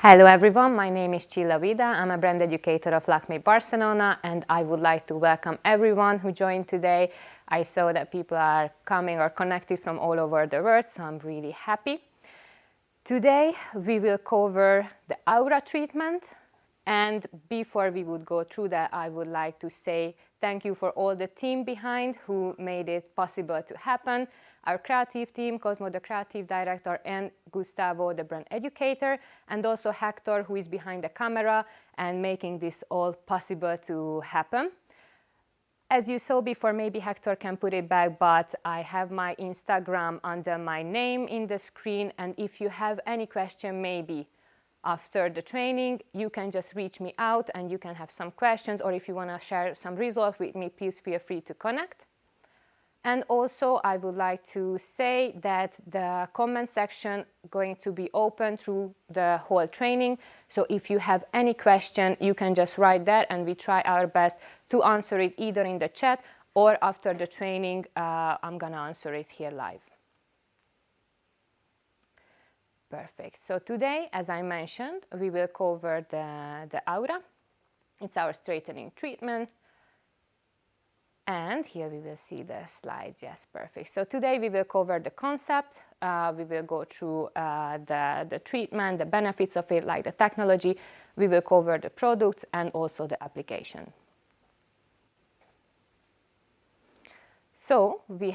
Hello everyone, my name is Csilla Vida. I'm a brand educator of LAKMÉ Barcelona, and I would like to welcome everyone who joined today. I saw that people are coming or connected from all over the world, so I'm really happy. Today we will cover the aura treatment, and before we would go through that, I would like to say thank you for all the team behind who made it possible to happen. Our creative team, Cosmo the creative director, and Gustavo the brand educator, and also Hector who is behind the camera and making this all possible to happen. As you saw before, maybe Hector can put it back, but I have my Instagram under my name in the screen, and if you have any question maybe after the training, you can just reach me out and you can have some questions, or if you want to share some results with me, please feel free to connect. And also I would like to say that the comment section going to be open through the whole training. So if you have any question, you can just write that and we try our best to answer it either in the chat or after the training, I'm gonna answer it here live. Perfect. So today, as I mentioned, we will cover the aura. It's our straightening treatment. And here we will see the slides. Yes, perfect. So today we will cover the concept. We will go through the treatment, the benefits of it, like the technology. We will cover the products and also the application. So we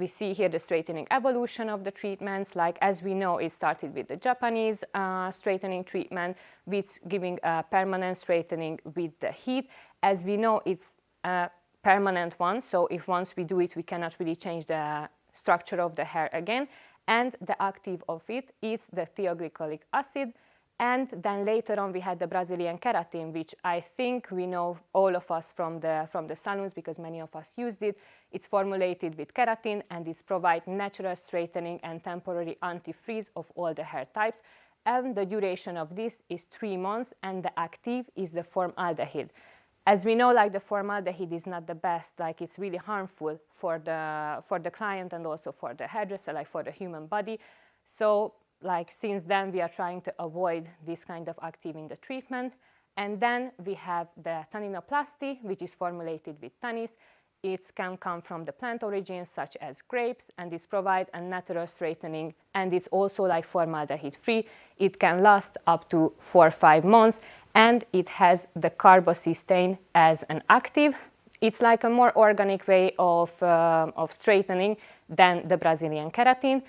see here the straightening evolution of the treatments. Like as we know, it started with the Japanese straightening treatment, with giving permanent straightening with the heat. As we know, it's a permanent one, so if once we do it, we cannot really change the structure of the hair again. And the active of it is the thioglycolic acid. And then later on we had the Brazilian keratin, which I think we know all of us from the salons because many of us used it. It's formulated with keratin and it provides natural straightening and temporary anti-frizz of all the hair types. And the duration of this is 3 months, and the active is the formaldehyde. As we know, like the formaldehyde is not the best, like it's really harmful for the client and also for the hairdresser, like for the human body. So like since then we are trying to avoid this kind of active in the treatment. And then we have the tanninoplasty, which is formulated with tannis. It can come from the plant origins such as grapes, and it's provide a natural straightening, and it's also like formaldehyde free. It can last up to 4 or 5 months, and it has the carbocystane as an active. It's like a more organic way of straightening than the Brazilian keratin.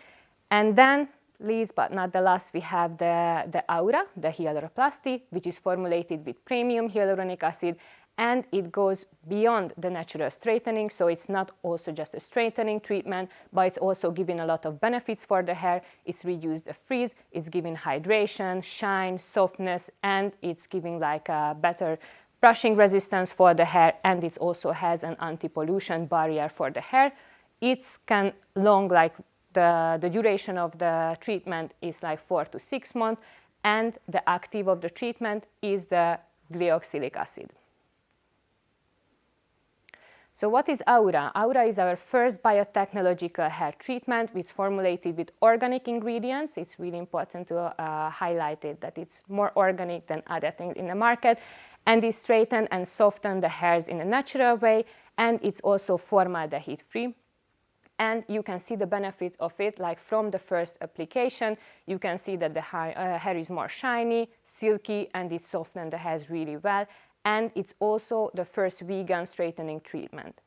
And then, least but not the last, we have the aura, the hyaluroplasty, which is formulated with premium hyaluronic acid, and it goes beyond the natural straightening, so it's not also just a straightening treatment, but it's also giving a lot of benefits for the hair. It's reduced the frizz, it's giving hydration, shine, softness, and it's giving like a better brushing resistance for the hair, and it also has an anti-pollution barrier for the hair. It's can long, like the duration of the treatment is like 4 to 6 months, and the active of the treatment is the glyoxylic acid. So what is aura? Aura is our first biotechnological hair treatment, which is formulated with organic ingredients. It's really important to highlight it, that it's more organic than other things in the market, and it straighten and soften the hairs in a natural way, and it's also formaldehyde free. And you can see the benefit of it, like from the first application, you can see that the hair is more shiny, silky, and it softens the hairs really well. And it's also the first vegan straightening treatment.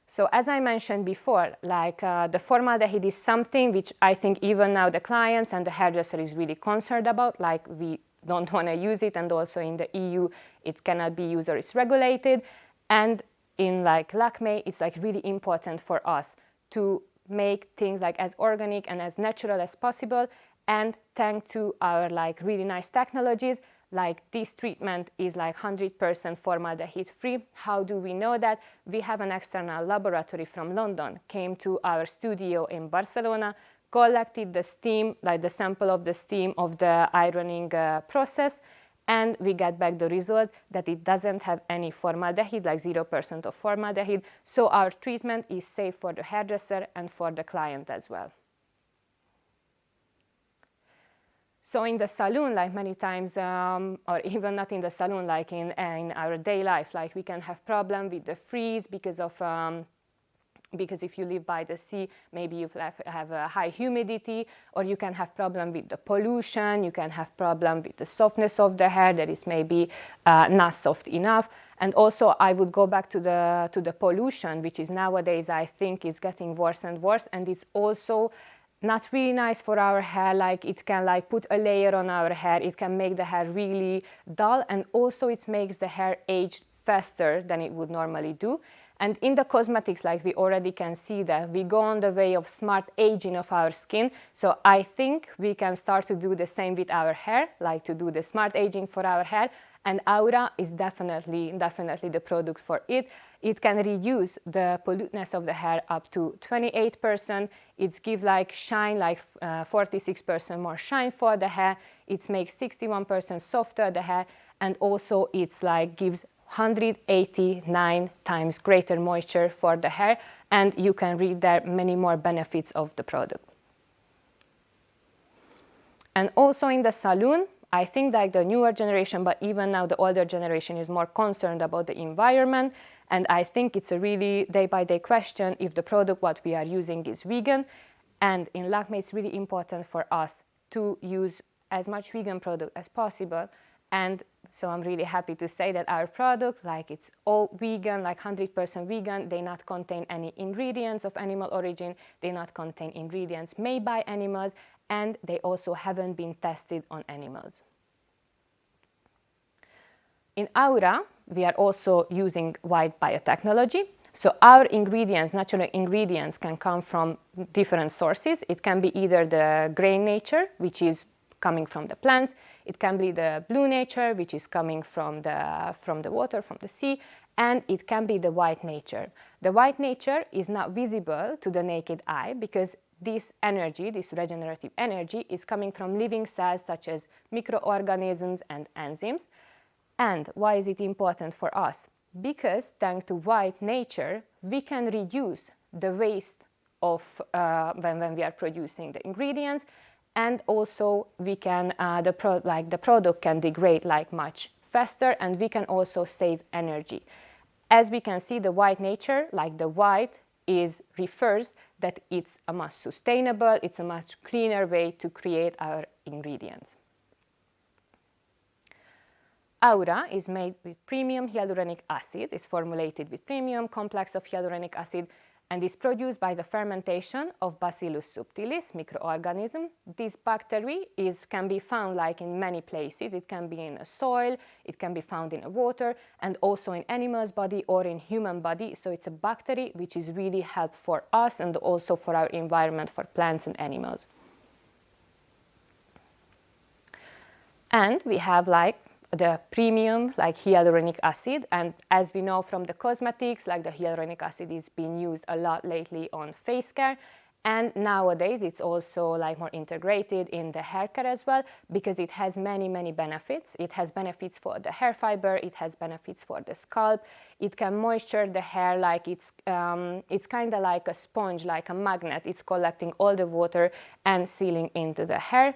So as I mentioned before, like the formaldehyde is something which I think even now the clients and the hairdresser is really concerned about, like we don't want to use it, and also in the EU it cannot be used or it's regulated. And in like LAKMÉ, it's like really important for us to make things like as organic and as natural as possible. And thanks to our like really nice technologies, like this treatment is like 100% formaldehyde free. How do we know that? We have an external laboratory from London, came to our studio in Barcelona, collected the steam, like the sample of the steam of the ironing process, and we get back the result that it doesn't have any formaldehyde, like 0% of formaldehyde. So our treatment is safe for the hairdresser and for the client as well. So in the salon, like many times, or even not in the salon, like in our day life, like we can have problem with the frizz because if you live by the sea, maybe you have a high humidity, or you can have problem with the pollution, you can have problem with the softness of the hair that is maybe not soft enough. And also I would go back to the pollution, which is nowadays, I think, is getting worse and worse, and it's also not really nice for our hair. Like it can like put a layer on our hair, it can make the hair really dull, and also it makes the hair age faster than it would normally do. And in the cosmetics, like we already can see that we go on the way of smart aging of our skin. So I think we can start to do the same with our hair, like to do the smart aging for our hair. And Aura is definitely the product for it. It can reduce the polluteness of the hair up to 28%. It gives like shine, like 46% more shine for the hair. It makes 61% softer the hair, and also it's like gives 189 times greater moisture for the hair, and you can read there many more benefits of the product. And also in the salon, I think like the newer generation, but even now the older generation is more concerned about the environment, and I think it's a really day-by-day question if the product what we are using is vegan. And in LAKMÉ it's really important for us to use as much vegan product as possible. And so I'm really happy to say that our product, like it's all vegan, like 100% vegan. They not contain any ingredients of animal origin. They not contain ingredients made by animals, and they also haven't been tested on animals. In Aura, we are also using white biotechnology. So our ingredients, natural ingredients, can come from different sources. It can be either the grey nature, which is coming from the plants. It can be the blue nature, which is coming from the water, from the sea, and it can be the white nature. The white nature is not visible to the naked eye because this energy, this regenerative energy, is coming from living cells such as microorganisms and enzymes. And why is it important for us? Because thanks to white nature, we can reduce the waste of when we are producing the ingredients, and also we can the product can degrade like much faster, and we can also save energy. As we can see, the white nature, like the white, refers that it's a much sustainable, it's a much cleaner way to create our ingredients. Aura is made with premium hyaluronic acid. It's formulated with premium complex of hyaluronic acid, and is produced by the fermentation of Bacillus subtilis microorganism. This bacteria can be found like in many places. It can be in a soil, it can be found in a water, and also in animal's body or in human body. So it's a bacteria which is really helpful for us and also for our environment, for plants and animals. And we have like the premium like hyaluronic acid, and as we know from the cosmetics, like the hyaluronic acid is being used a lot lately on face care, and nowadays it's also like more integrated in the hair care as well, because it has many benefits. It has benefits for the hair fiber, it has benefits for the scalp, it can moisture the hair, like it's kind of like a sponge, like a magnet. It's collecting all the water and sealing into the hair.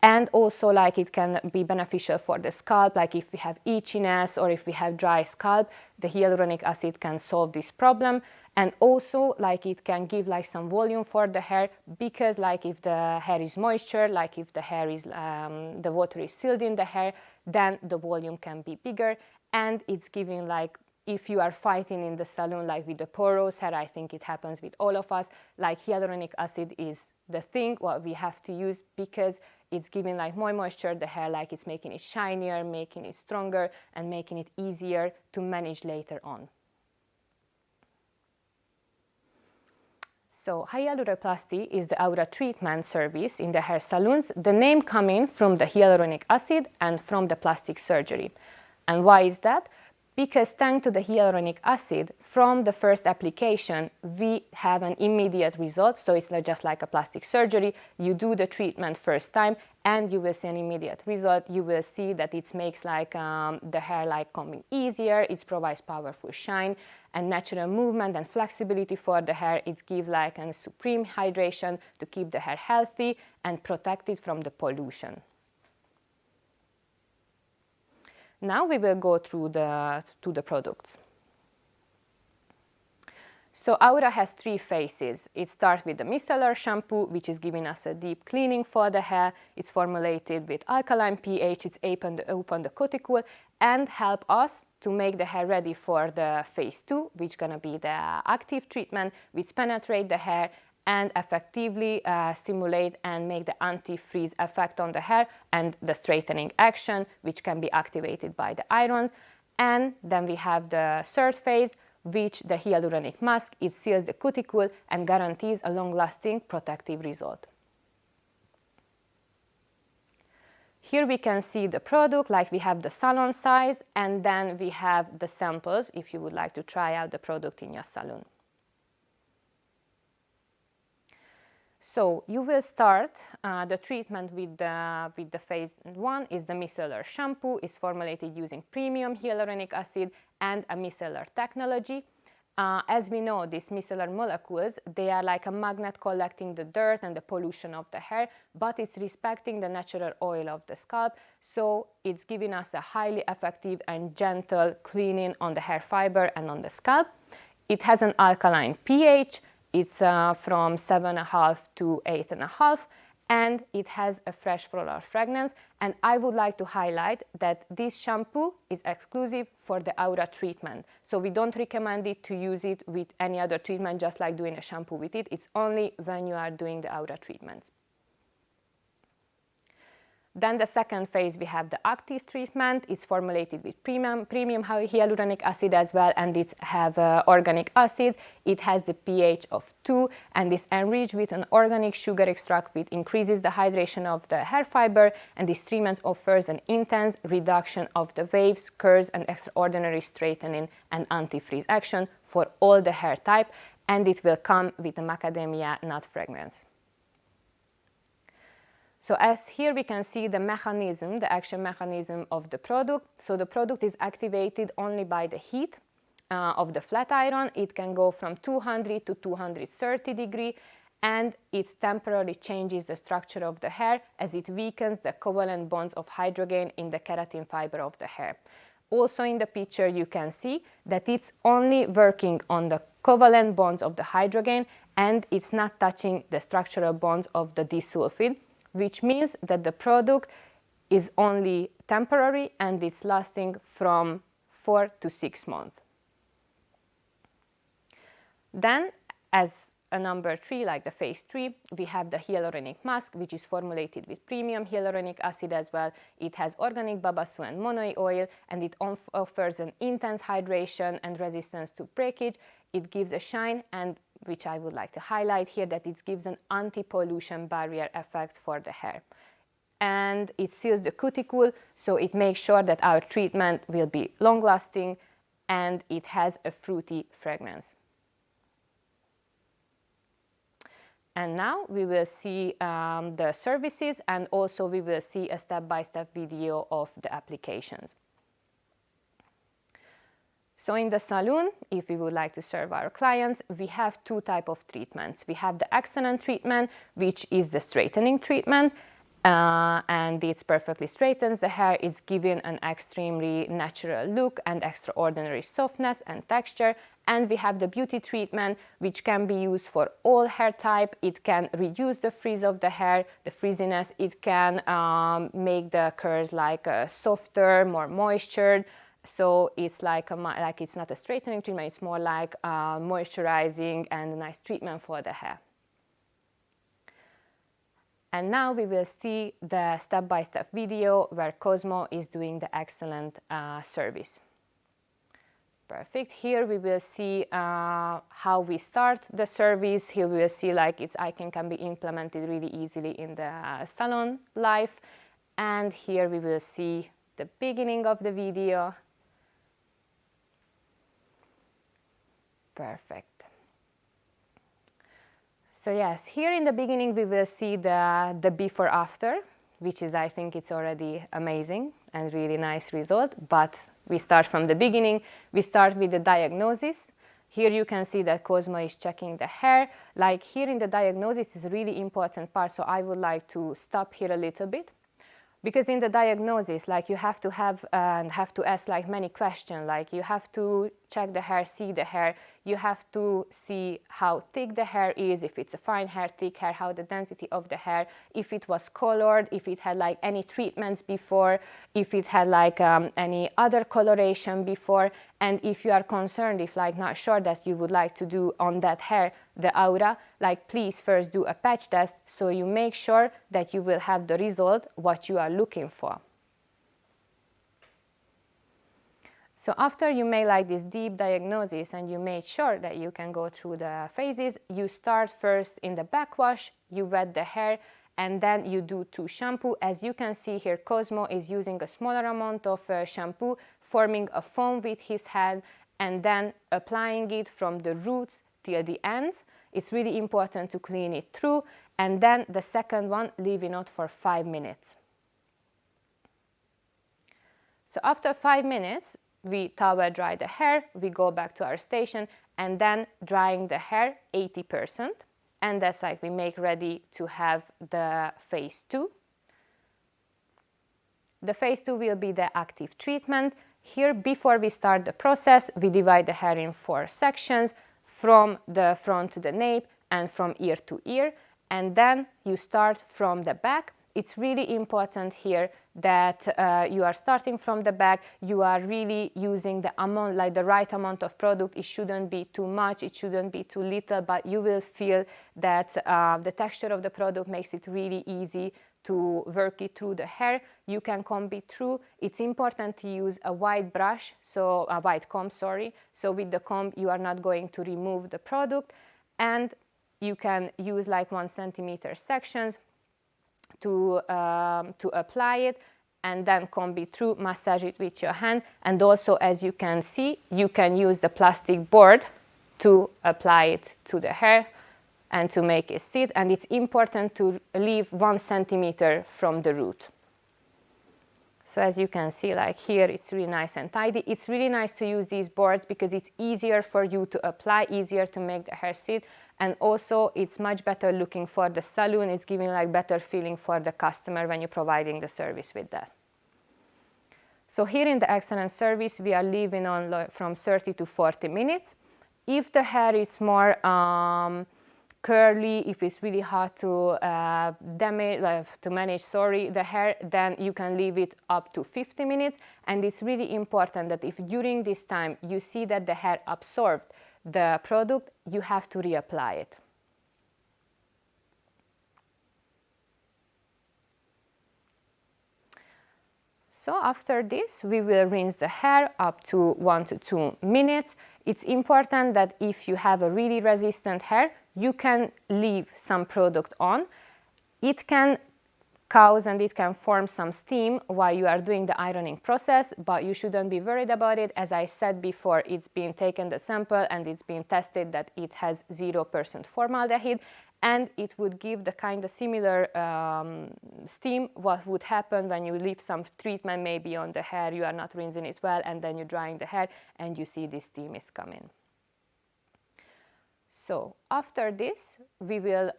And also like it can be beneficial for the scalp, like if we have itchiness or if we have dry scalp, the hyaluronic acid can solve this problem. And also like it can give like some volume for the hair, because like if the hair is moisture, like if the hair is the water is sealed in the hair, then the volume can be bigger. And it's giving like, if you are fighting in the salon like with the porous hair, I think it happens with all of us, like hyaluronic acid is the thing what we have to use, because it's giving like more moisture the hair, like it's making it shinier, making it stronger, and making it easier to manage later on. So hyaluroplasty is the Aura treatment service in the hair salons, the name coming from the hyaluronic acid and from the plastic surgery. And why is that? Because thanks to the hyaluronic acid, from the first application, we have an immediate result. So it's not just like a plastic surgery. You do the treatment first time and you will see an immediate result. You will see that it makes like the hair like combing easier. It provides powerful shine and natural movement and flexibility for the hair. It gives like a supreme hydration to keep the hair healthy and protect it from the pollution. Now we will go through to the products. So Aura has 3 phases. It starts with the micellar shampoo, which is giving us a deep cleaning for the hair. It's formulated with alkaline pH, it's open the cuticle and help us to make the hair ready for the phase 2, which is gonna be the active treatment, which penetrate the hair and effectively stimulate and make the anti-frizz effect on the hair and the straightening action, which can be activated by the irons. And then we have the third phase, which the hyaluronic mask, it seals the cuticle and guarantees a long-lasting protective result. Here we can see the product, like we have the salon size, and then we have the samples if you would like to try out the product in your salon. So you will start the treatment with the phase 1 is the micellar shampoo. Is formulated using premium hyaluronic acid and a micellar technology. As we know, these micellar molecules, they are like a magnet collecting the dirt and the pollution of the hair, but it's respecting the natural oil of the scalp, so it's giving us a highly effective and gentle cleaning on the hair fiber and on the scalp. It has an alkaline pH. It's from 7.5 to 8.5, and it has a fresh floral fragrance. And I would like to highlight that this shampoo is exclusive for the Aura treatment. So we don't recommend it to use it with any other treatment, just like doing a shampoo with it. It's only when you are doing the Aura treatments. Then the second phase, we have the active treatment. It's formulated with premium hyaluronic acid as well, and it have organic acid. It has the pH of 2 and is enriched with an organic sugar extract, which increases the hydration of the hair fiber, and this treatment offers an intense reduction of the waves, curls, and extraordinary straightening and anti-frizz action for all the hair type, and it will come with a macadamia nut fragrance. So as here we can see the mechanism, the action mechanism of the product. So the product is activated only by the heat of the flat iron. It can go from 200 to 230 degrees, and it temporarily changes the structure of the hair as it weakens the covalent bonds of hydrogen in the keratin fiber of the hair. Also in the picture you can see that it's only working on the covalent bonds of the hydrogen, and it's not touching the structural bonds of the disulfide, which means that the product is only temporary and it's lasting from 4 to 6 months. Then, as a number 3, like the phase 3, we have the hyaluronic mask, which is formulated with premium hyaluronic acid as well. It has organic babassu and monoe oil, and it offers an intense hydration and resistance to breakage. It gives a shine, and which I would like to highlight here, that it gives an anti-pollution barrier effect for the hair. And it seals the cuticle, so it makes sure that our treatment will be long-lasting, and it has a fruity fragrance. And now we will see the services, and also we will see a step-by-step video of the applications. So in the salon, if we would like to serve our clients, we have 2 types of treatments. We have the excellent treatment, which is the straightening treatment, and it perfectly straightens the hair. It's giving an extremely natural look and extraordinary softness and texture. And we have the beauty treatment, which can be used for all hair type. It can reduce the frizz of the hair, the frizziness. It can make the curls like softer, more moistured. So it's like it's not a straightening treatment, it's more like moisturizing and a nice treatment for the hair. And now we will see the step-by-step video where Cosmo is doing the excellent service. Perfect. Here we will see how we start the service. Here we will see like its icon can be implemented really easily in the salon life. And here we will see the beginning of the video. Perfect. So yes, here in the beginning we will see the before after, which is, I think it's already amazing and really nice result. But we start from the beginning. We start with the diagnosis. Here you can see that Cosmo is checking the hair. Like here in the diagnosis is a really important part, so I would like to stop here a little bit. Because in the diagnosis, like you have to ask like many questions, like you have to check the hair, see the hair, you have to see how thick the hair is, if it's a fine hair, thick hair, how the density of the hair, if it was colored, if it had like any treatments before, if it had like any other coloration before, and if you are concerned, if like not sure that you would like to do on that hair the aura, like please first do a patch test so you make sure that you will have the result what you are looking for. So after you make like this deep diagnosis and you made sure that you can go through the phases, you start first in the backwash, you wet the hair, and then you do 2 shampoo. As you can see here, Cosmo is using a smaller amount of shampoo, forming a foam with his head, and then applying it from the roots till the ends. It's really important to clean it through, and then the second one, leaving it for 5 minutes. So after 5 minutes, we towel dry the hair, we go back to our station, and then drying the hair 80%. And that's like we make ready to have the phase 2. The phase 2 will be the active treatment. Here, before we start the process, we divide the hair in 4 sections, from the front to the nape and from ear to ear. And then you start from the back. It's really important here that you are starting from the back, you are really using the amount, like the right amount of product. It shouldn't be too much, it shouldn't be too little, but you will feel that the texture of the product makes it really easy to work it through the hair. You can comb it through. It's important to use a white brush, so a white comb, sorry. So with the comb, you are not going to remove the product, and you can use like 1 centimeter sections to apply it, and then comb it through, massage it with your hand. And also, as you can see, you can use the plastic board to apply it to the hair and to make it sit. And it's important to leave 1 centimeter from the root. So as you can see, like here, it's really nice and tidy. It's really nice to use these boards because it's easier for you to apply, easier to make the hair sit. And also it's much better looking for the salon. It's giving like better feeling for the customer when you're providing the service with that. So here in the excellent service, we are leaving on from 30 to 40 minutes. If the hair is more curly, if it's really hard to manage the hair, then you can leave it up to 50 minutes. And it's really important that if during this time you see that the hair absorbed the product, you have to reapply it. So after this, we will rinse the hair up to 1 to 2 minutes. It's important that if you have a really resistant hair, you can leave some product on. It can cause and it can form some steam while you are doing the ironing process, but you shouldn't be worried about it. As I said before, it's been taken the sample and it's been tested that it has 0% formaldehyde, and it would give the kind of similar steam what would happen when you leave some treatment maybe on the hair, you are not rinsing it well, and then you're drying the hair and you see this steam is coming. So after this, we will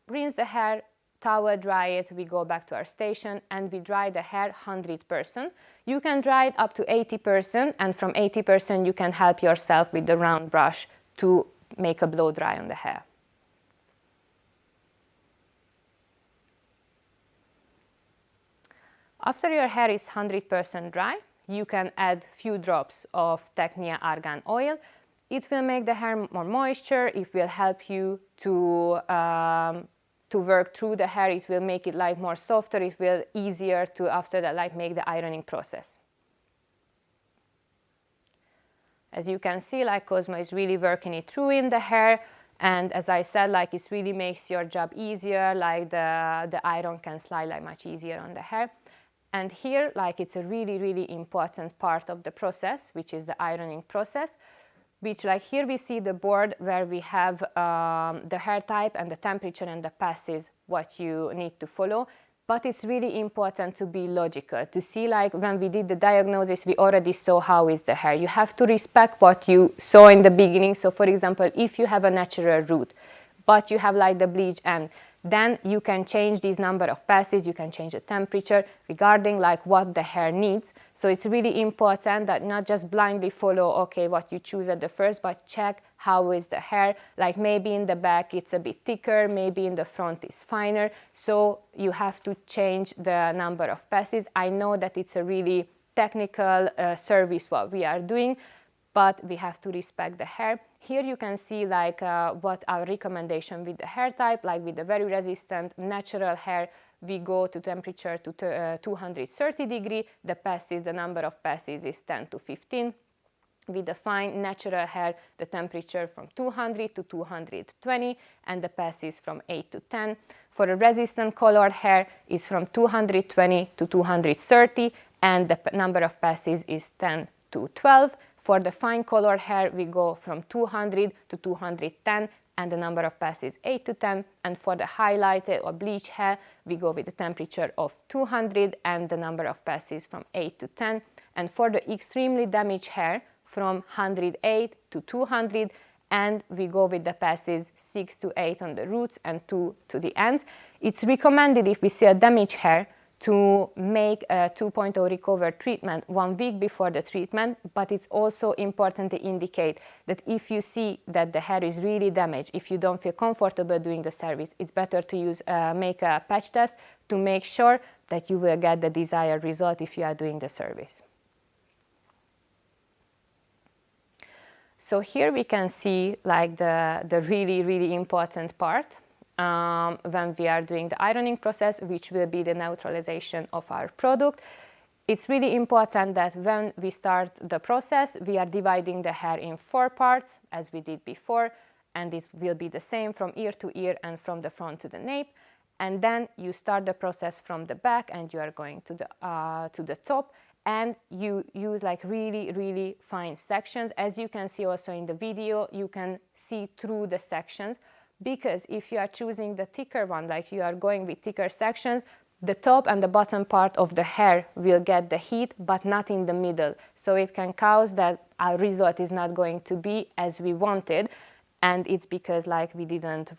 rinse the hair, towel dry it, we go back to our station and we dry the hair 100%. You can dry it up to 80%, and from 80% you can help yourself with the round brush to make a blow dry on the hair. After your hair is 100% dry, you can add few drops of Technia Argan oil. It will make the hair more moisture, it will help you to work through the hair, it will make it like more softer, it will easier to after that like make the ironing process. As you can see, like Cosmo is really working it through in the hair, and as I said, like it really makes your job easier, like the iron can slide like much easier on the hair. And here, like it's a really, really important part of the process, which is the ironing process, which like here we see the board where we have the hair type and the temperature and the passes, what you need to follow. But it's really important to be logical, to see like when we did the diagnosis, we already saw how is the hair. You have to respect what you saw in the beginning. So for example, if you have a natural root, but you have like the bleach end, then you can change these number of passes, you can change the temperature regarding like what the hair needs. So it's really important that not just blindly follow, okay, what you choose at the first, but check how is the hair. Like maybe in the back it's a bit thicker, maybe in the front it's finer. So you have to change the number of passes. I know that it's a really technical service what we are doing, but we have to respect the hair. Here you can see like what our recommendation with the hair type, like with the very resistant natural hair, we go to temperature to 230 degrees. The passes, the number of passes is 10 to 15. With the fine natural hair, the temperature from 200 to 220 and the passes from 8 to 10. For a resistant colored hair is from 220 to 230 and the number of passes is 10 to 12. For the fine colored hair, we go from 200 to 210 and the number of passes 8 to 10. And for the highlighted or bleach hair, we go with the temperature of 200 and the number of passes from 8 to 10. And for the extremely damaged hair, from 108 to 200, and we go with the passes 6 to 8 on the roots and 2 to the ends. It's recommended if we see a damaged hair to make a 2.0 recover treatment 1 week before the treatment, but it's also important to indicate that if you see that the hair is really damaged, if you don't feel comfortable doing the service, it's better to make a patch test to make sure that you will get the desired result if you are doing the service. So here we can see like the really important part when we are doing the ironing process, which will be the neutralization of our product. It's really important that when we start the process, we are dividing the hair in 4 parts as we did before, and this will be the same from ear to ear and from the front to the nape. And then you start the process from the back and you are going to the top. And you use like really fine sections. As you can see also in the video, you can see through the sections, because if you are choosing the thicker one, like you are going with thicker sections, the top and the bottom part of the hair will get the heat, but not in the middle. So it can cause that our result is not going to be as we wanted. And it's because like we didn't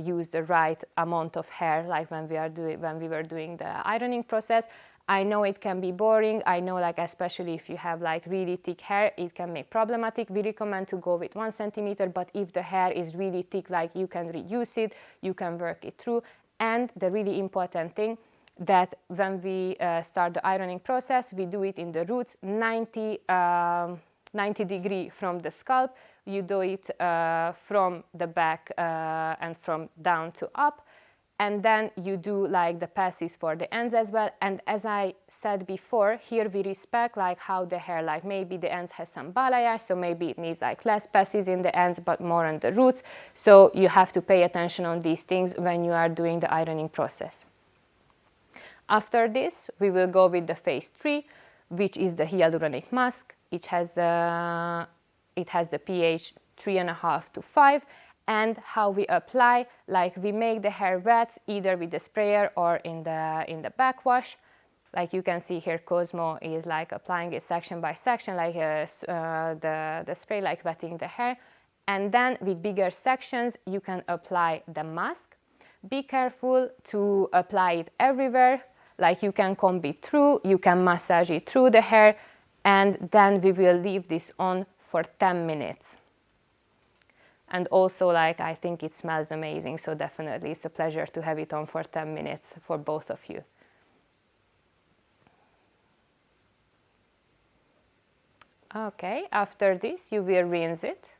use the right amount of hair, like when we were doing the ironing process. I know it can be boring. I know, like, especially if you have like really thick hair, it can make problematic. We recommend to go with 1 centimeter, but if the hair is really thick, like, you can reuse it, you can work it through. And the really important thing that when we start the ironing process, we do it in the roots 90 degrees from the scalp. You do it from the back and from down to up. And then you do like the passes for the ends as well. And as I said before, here we respect like how the hair, like maybe the ends has some balayage, so maybe it needs like less passes in the ends but more on the roots. So you have to pay attention on these things when you are doing the ironing process. After this, we will go with the phase 3, which is the hyaluronic mask. It has the pH 3.5 to 5. And how we apply, like we make the hair wet either with the sprayer or in the backwash. Like you can see here, Cosmo is like applying it section by section, like the spray, like wetting the hair. And then with bigger sections, you can apply the mask. Be careful to apply it everywhere. Like you can comb it through, you can massage it through the hair, and then we will leave this on for 10 minutes. And also, like, I think it smells amazing, so definitely it's a pleasure to have it on for 10 minutes for both of you. Okay, after this you will rinse it.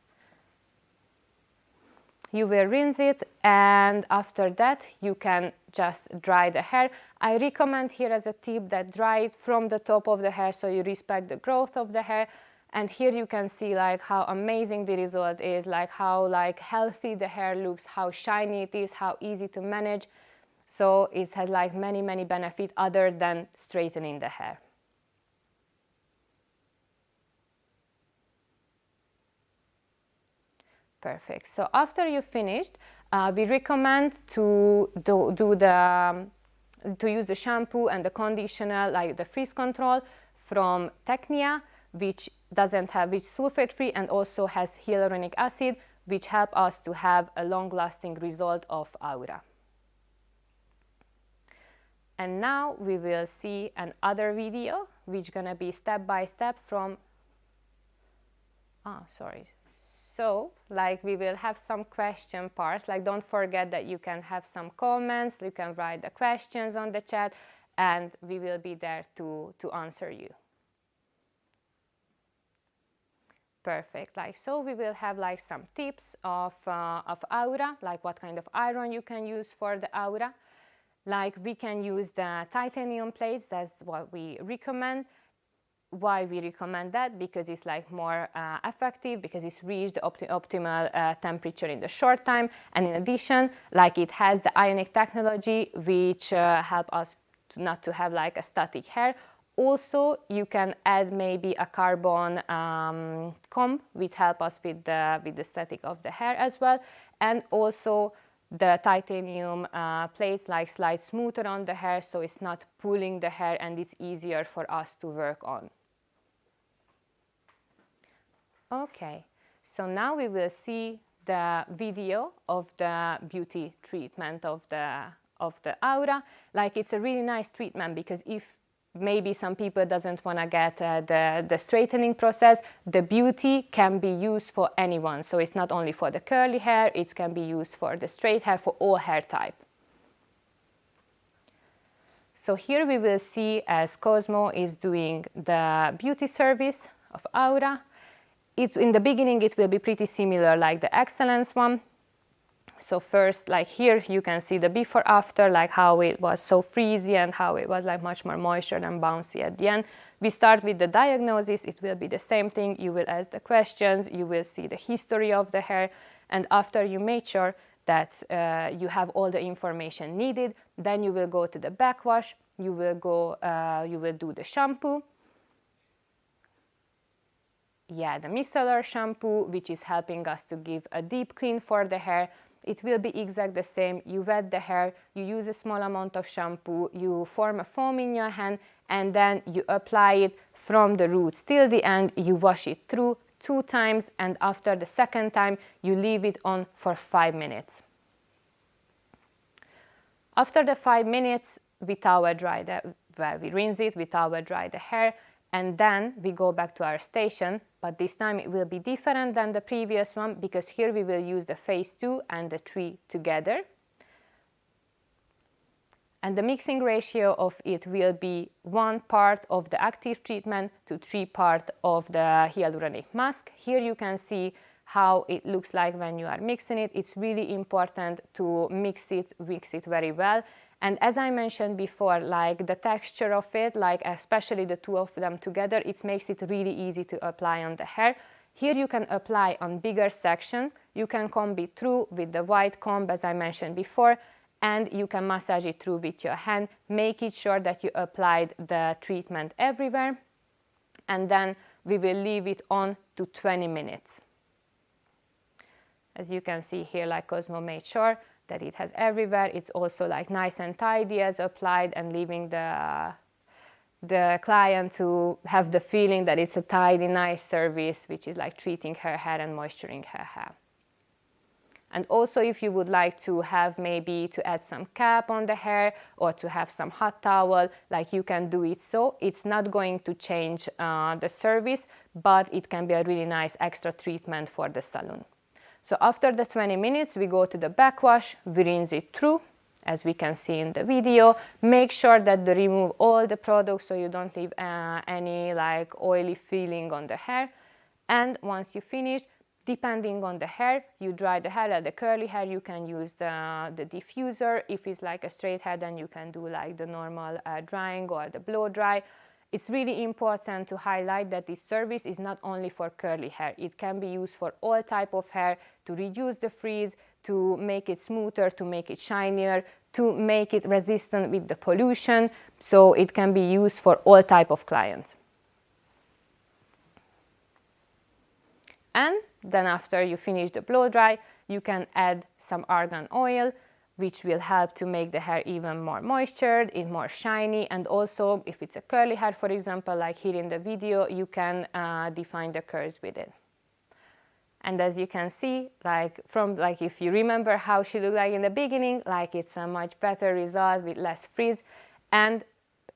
You will rinse it, and after that you can just dry the hair. I recommend here as a tip that dry it from the top of the hair so you respect the growth of the hair. And here you can see like how amazing the result is, like how like healthy the hair looks, how shiny it is, how easy to manage. So it has like many benefits other than straightening the hair. Perfect. So after you finished, we recommend to use the shampoo and the conditioner, like the frizz control from Technia, which sulfate free and also has hyaluronic acid, which help us to have a long-lasting result of aura. And now we will see another video, which gonna be step by step from, So, like, we will have some question parts, like, don't forget that you can have some comments, you can write the questions on the chat, and we will be there to answer you. Perfect. Like, so we will have like some tips of aura, like what kind of iron you can use for the aura. Like, we can use the titanium plates, that's what we recommend. Why we recommend that? Because it's like more effective, because it's reached the optimal temperature in the short time, and in addition, like, it has the ionic technology, which help us not to have like a static hair. Also, you can add maybe a carbon comb, which help us with the static of the hair as well, and also the titanium plates like slide smoother on the hair, so it's not pulling the hair and it's easier for us to work on. Okay, so now we will see the video of the beauty treatment of the aura. Like, it's a really nice treatment, because if maybe some people doesn't want to get the straightening process, the beauty can be used for anyone. So it's not only for the curly hair, it can be used for the straight hair, for all hair type. So here we will see as Cosmo is doing the beauty service of aura. In the beginning it will be pretty similar like the Excellence one. So first, like here, you can see the before after, like how it was so frizzy and how it was like much more moisture and bouncy at the end. We start with the diagnosis. It will be the same thing. You will ask the questions, you will see the history of the hair, and after you make sure that you have all the information needed, then you will go to the backwash. You will do the shampoo. Yeah, the micellar shampoo, which is helping us to give a deep clean for the hair. It will be exact the same. You wet the hair, you use a small amount of shampoo, you form a foam in your hand, and then you apply it from the roots till the end. You wash it through 2 times, and after the second time, you leave it on for 5 minutes. After the 5 minutes, we towel dry we rinse it, we towel dry the hair, and then we go back to our station, but this time it will be different than the previous one, because here we will use the phase 2 and the 3 together. And the mixing ratio of it will be 1 part of the active treatment to 3 parts of the hyaluronic mask. Here you can see how it looks like when you are mixing it. It's really important to mix it very well. And as I mentioned before, like the texture of it, like especially the 2 of them together, it makes it really easy to apply on the hair. Here you can apply on bigger section. You can comb it through with the white comb, as I mentioned before, and you can massage it through with your hand, making sure that you applied the treatment everywhere. And then we will leave it on to 20 minutes. As you can see here, like Cosmo made sure that it has everywhere. It's also like nice and tidy as applied, and leaving the client to have the feeling that it's a tidy, nice service, which is like treating her hair and moisturizing her hair. And also, if you would like to have maybe to add some cap on the hair or to have some hot towel, like you can do it. So it's not going to change the service, but it can be a really nice extra treatment for the salon. So after the 20 minutes, we go to the backwash, we rinse it through, as we can see in the video. Make sure that you remove all the products so you don't leave any like oily feeling on the hair. And once you finish, depending on the hair, you dry the hair. Like the curly hair, you can use the diffuser. If it's like a straight hair, then you can do like the normal drying or the blow dry. It's really important to highlight that this service is not only for curly hair. It can be used for all type of hair, to reduce the frizz, to make it smoother, to make it shinier, to make it resistant with the pollution. So it can be used for all type of clients. And then after you finish the blow dry, you can add some argan oil, which will help to make the hair even more moistured, and more shiny. And also, if it's a curly hair, for example, like here in the video, you can define the curls with it. And as you can see, like if you remember how she looked like in the beginning, like it's a much better result with less frizz. And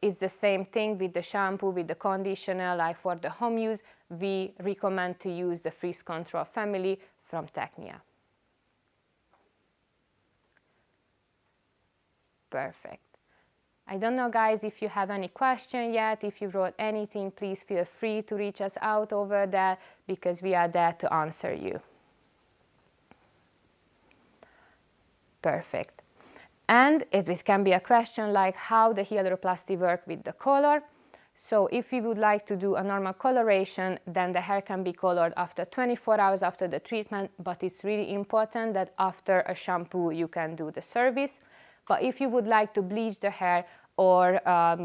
it's the same thing with the shampoo, with the conditioner, like for the home use, we recommend to use the frizz control family from Technia. Perfect. I don't know, guys, if you have any question yet. If you wrote anything, please feel free to reach us out over there, because we are there to answer you. Perfect. And it can be a question like how the hyaluroplasty work with the color. So if we would like to do a normal coloration, then the hair can be colored after 24 hours after the treatment, but it's really important that after a shampoo you can do the service. But if you would like to bleach the hair, or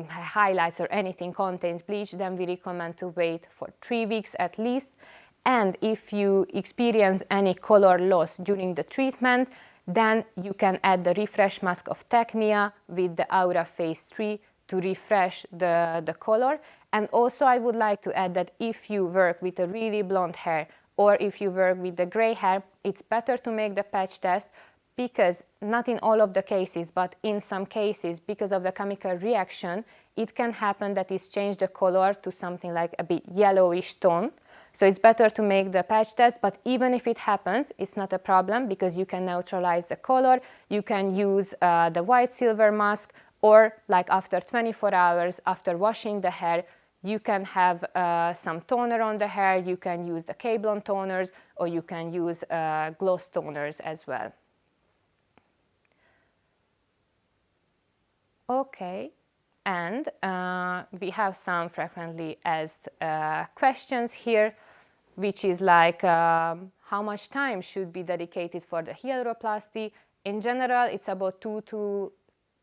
highlights or anything contains bleach, then we recommend to wait for 3 weeks at least. And if you experience any color loss during the treatment, then you can add the refresh mask of Technia with the Aura Phase 3 to refresh the color. And also I would like to add that if you work with a really blonde hair, or if you work with the gray hair, it's better to make the patch test, because not in all of the cases, but in some cases, because of the chemical reaction, it can happen that it's changed the color to something like a bit yellowish tone. So it's better to make the patch test, but even if it happens, it's not a problem, because you can neutralize the color. You can use the white silver mask, or like after 24 hours after washing the hair, you can have some toner on the hair. You can use the K-Blond toners, or you can use gloss toners as well. Okay, and we have some frequently asked questions here, which is like how much time should be dedicated for the hyaluroplasty. In general, it's about 2 to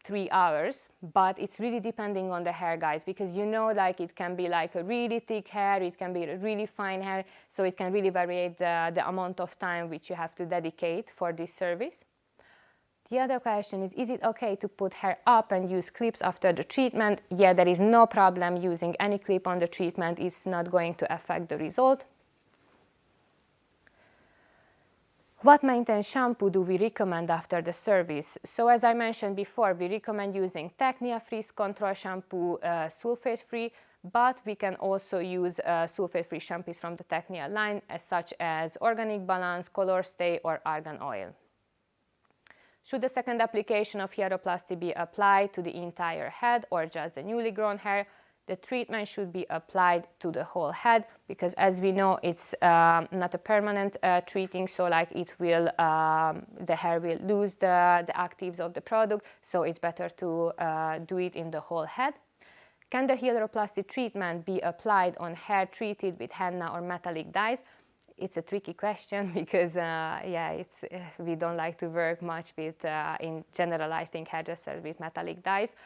3 hours, but it's really depending on the hair, guys, because you know, like it can be like a really thick hair, it can be a really fine hair, so it can really vary the amount of time which you have to dedicate for this service. The other question is it okay to put hair up and use clips after the treatment? Yeah, there is no problem using any clip on the treatment. It's not going to affect the result. What maintenance shampoo do we recommend after the service? So as I mentioned before, we recommend using Technia Frizz Control Shampoo, sulfate-free, but we can also use sulfate-free shampoos from the Technia line, such as Organic Balance, Color Stay, or Argan Oil. Should the second application of hyaluroplasty be applied to the entire head or just the newly grown hair? The treatment should be applied to the whole head, because as we know, it's not a permanent treating, so like it will, the hair will lose the actives of the product, so it's better to do it in the whole head. Can the hyaluroplasty treatment be applied on hair treated with henna or metallic dyes? It's a tricky question, because yeah, we don't like to work much with, in general, I think, hairdressers with metallic dyes.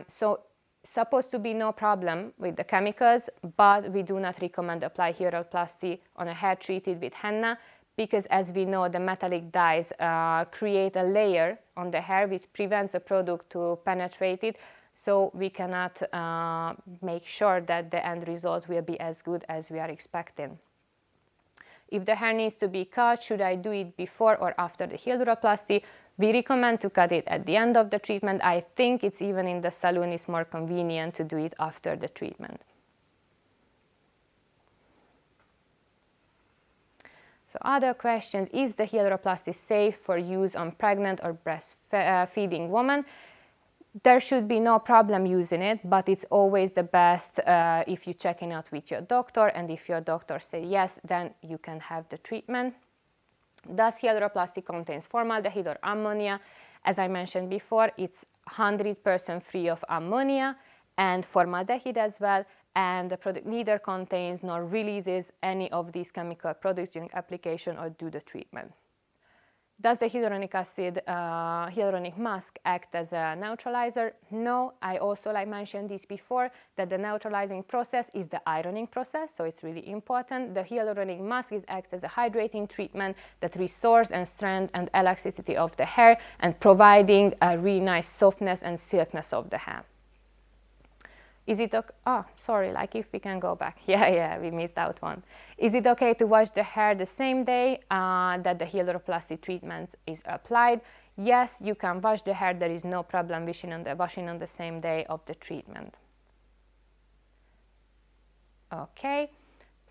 So supposed to be no problem with the chemicals, but we do not recommend apply hyaluroplasty on a hair treated with henna, because as we know, the metallic dyes create a layer on the hair which prevents the product to penetrate it, so we cannot make sure that the end result will be as good as we are expecting. If the hair needs to be cut, should I do it before or after the hyaluroplasty? We recommend to cut it at the end of the treatment. I think it's even in the salon, it's more convenient to do it after the treatment. So other questions, is the hyaluroplasty safe for use on pregnant or breastfeeding women? There should be no problem using it, but it's always the best if you check it out with your doctor, and if your doctor says yes, then you can have the treatment. Does hyaluroplasty contains formaldehyde or ammonia? As I mentioned before, it's 100% free of ammonia and formaldehyde as well, and the product neither contains nor releases any of these chemical products during application or do the treatment. Does the hyaluronic mask act as a neutralizer? No, I also mentioned this before, that the neutralizing process is the ironing process, so it's really important. The hyaluronic mask acts as a hydrating treatment that restores and strength and elasticity of the hair, and providing a really nice softness and silkiness of the hair. Is it okay? Oh, sorry, like if we can go back. Yeah, we missed out one. Is it okay to wash the hair the same day that the hyaluroplasty treatment is applied? Yes, you can wash the hair, there is no problem washing on the same day of the treatment. Okay,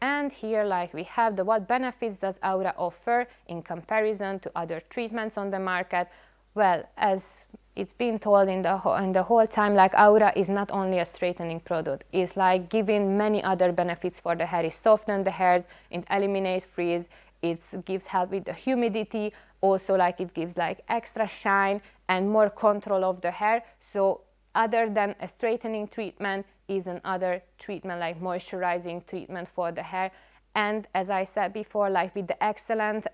and here like we have the what benefits does Aura offer in comparison to other treatments on the market. Well, as it's been told in the whole time, like Aura is not only a straightening product, it's like giving many other benefits for the hair. It softens the hairs, it eliminates frizz, it gives help with the humidity, also like it gives like extra shine and more control of the hair. So other than a straightening treatment is another treatment like moisturizing treatment for the hair. And as I said before, like with the excellent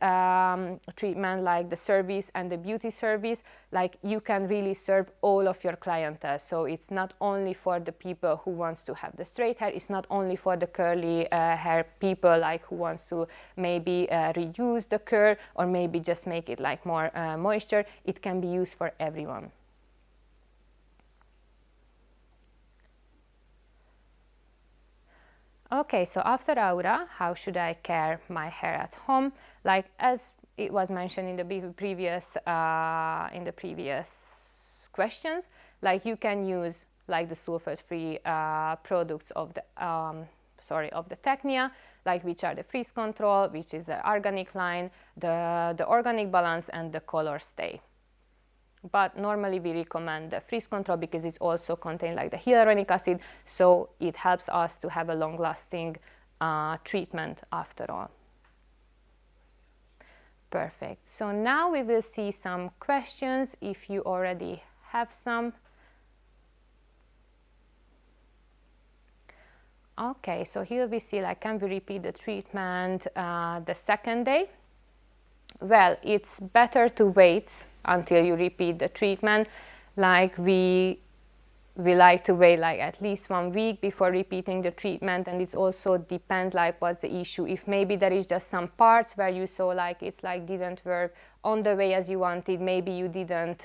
treatment like the service and the beauty service, like you can really serve all of your clientele. So it's not only for the people who wants to have the straight hair, it's not only for the curly hair people like who wants to maybe reuse the curl or maybe just make it like more moisture. It can be used for everyone. Okay, so after Aura, how should I care my hair at home? Like as it was mentioned in the previous questions, like you can use like the sulfate-free products of the Technia, like which are the frizz control, which is the organic line, the organic balance, and the color stay. But normally we recommend the frizz control because it's also contains like the hyaluronic acid, so it helps us to have a long-lasting treatment after all. Perfect. So now we will see some questions if you already have some. Okay, so here we see like can we repeat the treatment the second day? Well, it's better to wait until you repeat the treatment. Like we like to wait like at least 1 week before repeating the treatment, and it also depends like what's the issue. If maybe there is just some parts where you saw like it's like didn't work on the way as you wanted, maybe you didn't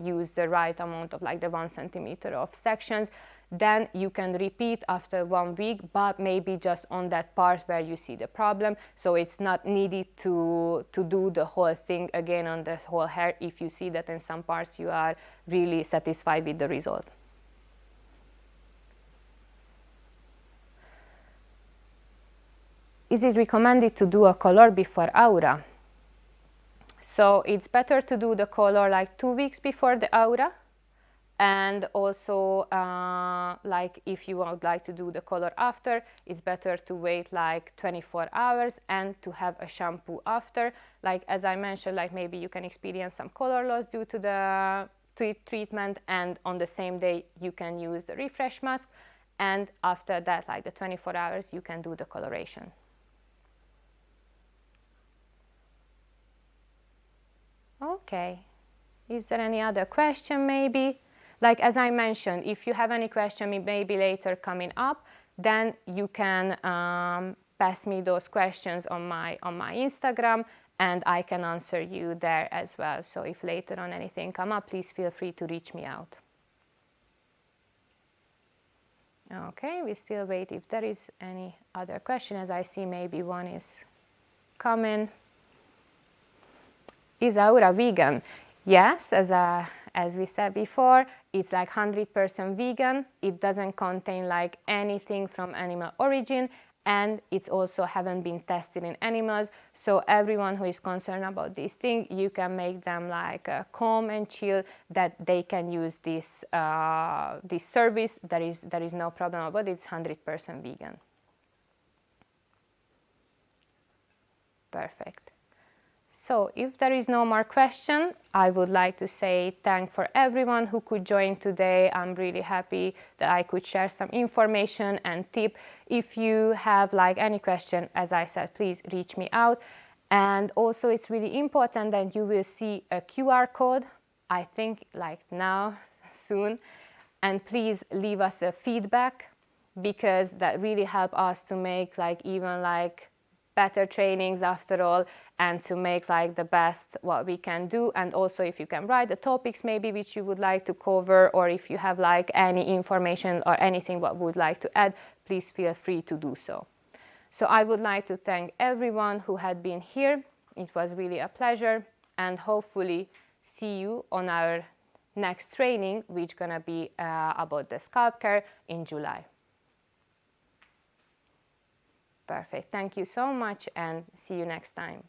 use the right amount of like the 1 centimeter of sections, then you can repeat after 1 week, but maybe just on that part where you see the problem. So it's not needed to do the whole thing again on the whole hair if you see that in some parts you are really satisfied with the result. Is it recommended to do a color before Aura? So it's better to do the color like 2 weeks before the Aura. And also, like if you would like to do the color after, it's better to wait like 24 hours and to have a shampoo after. Like as I mentioned, like maybe you can experience some color loss due to the treatment, and on the same day you can use the refresh mask, and after that, like the 24 hours, you can do the coloration. Okay, is there any other question maybe? Like as I mentioned, if you have any question maybe later coming up, then you can pass me those questions on my Instagram, and I can answer you there as well. So if later on anything come up, please feel free to reach me out. Okay, we still wait if there is any other question, as I see maybe one is coming. Is Aura vegan? Yes, as we said before, it's like 100% vegan. It doesn't contain like anything from animal origin, and it's also haven't been tested in animals. So everyone who is concerned about this thing, you can make them like calm and chill that they can use this this service. There is no problem about it. It's 100% vegan. Perfect. So if there is no more question, I would like to say thank for everyone who could join today. I'm really happy that I could share some information and tip. If you have like any question, as I said, please reach me out. And also it's really important that you will see a QR code, I think like now, soon. And please leave us a feedback, because that really helps us to make like even like better trainings after all, and to make like the best what we can do. And also if you can write the topics maybe which you would like to cover, or if you have like any information or anything what would like to add, please feel free to do so. So I would like to thank everyone who had been here. It was really a pleasure, and hopefully see you on our next training, which is gonna be about the scalp care in July. Perfect. Thank you so much and see you next time.